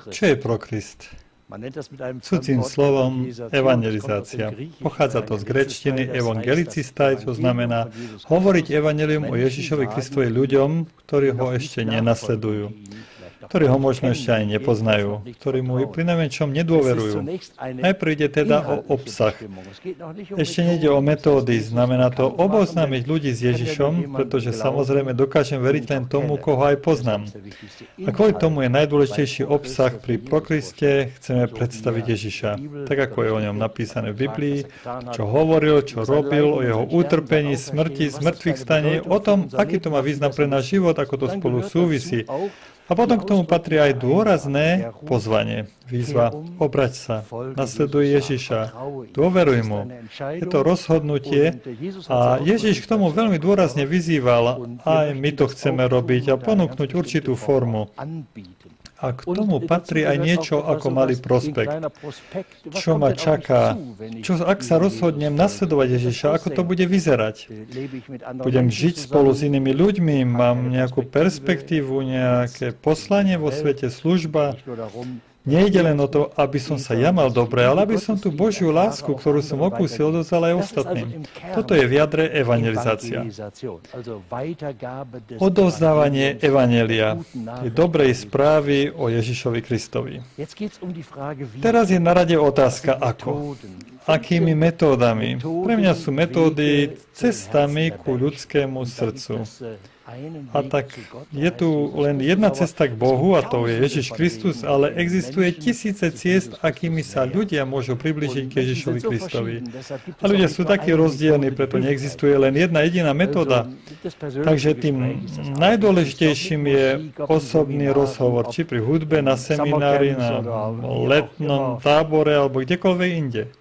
Čo je prokrist? Cudzým slovom evangelizácia. Pochádza to z gréčtiny evangeliciztai, čo znamená hovoriť evanjelium o Ježišovi Kristovi ľuďom, ktorí ho ešte nenasledujú, ktorí ho možno ešte ani nepoznajú, ktorí mu pri najmenšom nedôverujú. Najprv ide teda o obsah. Ešte nejde o metódy, znamená to oboznámiť ľudí s Ježišom, pretože samozrejme dokážem veriť len tomu, koho aj poznám. A kvôli tomu je najdôležitejší obsah pri prokriste, chceme predstaviť Ježiša, tak ako je o ňom napísané v Biblii, čo hovoril, čo robil, o jeho utrpení, smrti, zmrtvých staní, o tom, aký to má význam pre náš život, ako to spolu súvisí. A potom k tomu patrí aj dôrazné pozvanie. Výzva, obrať sa, nasleduj Ježiša, dôveruj mu. Je to rozhodnutie a Ježiš k tomu veľmi dôrazne vyzýval. Aj my to chceme robiť a ponúknuť určitú formu. A k tomu patrí aj niečo ako malý prospekt. Čo ma čaká? Ak sa rozhodnem nasledovať Ježiša, ako to bude vyzerať? Budem žiť spolu s inými ľuďmi? Mám nejakú perspektívu, nejaké poslanie vo svete, služba? Nejde len o to, aby som sa ja mal dobre, ale aby som tú Božiu lásku, ktorú som okúsil, odovzdal aj ostatným. Toto je v jadre evangelizácia. Odovzdávanie evanjelia, je dobrej správy o Ježišovi Kristovi. Teraz je na rade otázka ako. Akými metódami? Pre mňa sú metódy cestami ku ľudskému srdcu. A tak je tu len jedna cesta k Bohu, a to je Ježiš Kristus, ale existuje tisíce ciest, akými sa ľudia môžu priblížiť k Ježišovi Kristovi. A ľudia sú takí rozdielni, preto neexistuje len jedna jediná metóda. Takže tým najdôležitejším je osobný rozhovor, či pri hudbe, na seminári, na letnom tábore, alebo kdekoľvek inde.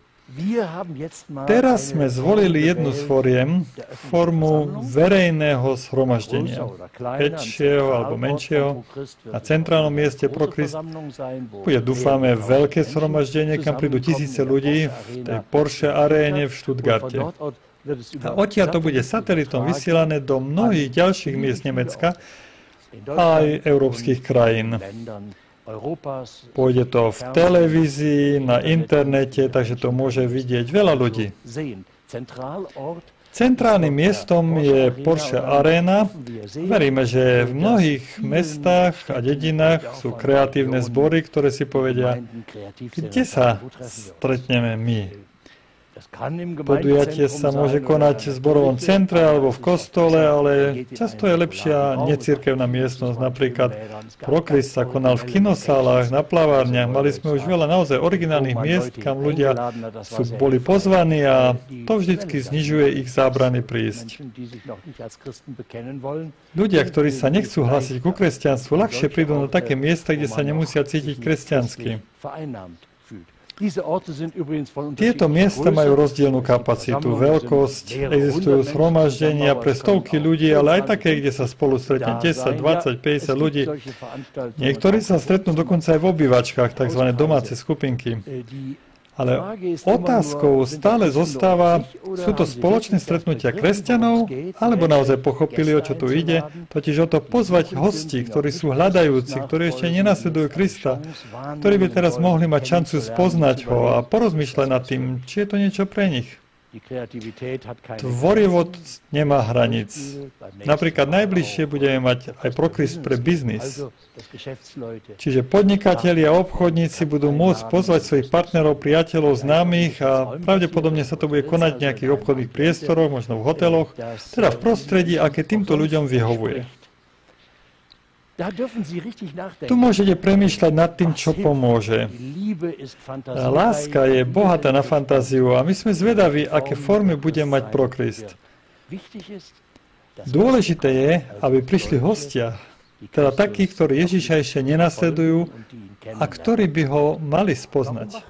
Teraz sme zvolili jednu z foriem, formu verejného zhromaždenia, väčšieho alebo menšieho, na centrálnom mieste pro Krist. Bude, dúfame, veľké zhromaždenie, kam prídu tisíce ľudí v tej Porsche aréne v Stuttgarte. A odtiaľ to bude satelitom vysielané do mnohých ďalších miest Nemecka a aj európskych krajín. Pôjde to v televízii, na internete, takže to môže vidieť veľa ľudí. Centrálnym miestom je Porsche Arena. Veríme, že v mnohých mestách a dedinách sú kreatívne zbory, ktoré si povedia, kde sa stretneme my. Podujatie sa môže konať v zborovom centre alebo v kostole, ale často je lepšia necirkevná miestnosť. Napríklad Prokrist sa konal v kinosálach, na plavárniach. Mali sme už veľa naozaj originálnych miest, kam ľudia boli pozvaní a to vždycky znižuje ich zábrany prísť. Ľudia, ktorí sa nechcú hlásiť ku kresťanstvu, ľahšie prídu na také miesta, kde sa nemusia cítiť kresťansky. Tieto miesta majú rozdielnú kapacitu, veľkosť, existujú zhromaždenia pre stovky ľudí, ale aj také, kde sa spolu stretne 10, 20, 50 ľudí. Niektorí sa stretnú dokonca aj v obývačkách, tzv. Domáce skupinky. Ale otázkou stále zostáva, sú to spoločné stretnutia kresťanov, alebo naozaj pochopili, o čo tu ide, totiž o to pozvať hostí, ktorí sú hľadajúci, ktorí ešte nenasledujú Krista, ktorí by teraz mohli mať šancu spoznať ho a porozmýšľať nad tým, či je to niečo pre nich. Tvorivosť nemá hraníc. Napríklad najbližšie budeme mať aj Prokrist pre biznis. Čiže podnikatelia a obchodníci budú môcť pozvať svojich partnerov, priateľov, známych a pravdepodobne sa to bude konať v nejakých obchodných priestoroch, možno v hoteloch, teda v prostredí, aké týmto ľuďom vyhovuje. Tu môžete premýšľať nad tým, čo pomôže. Láska je bohatá na fantáziu a my sme zvedaví, aké formy bude mať Prokrist. Dôležité je, aby prišli hostia, teda takí, ktorí Ježiša ešte nenasledujú a ktorí by ho mali spoznať.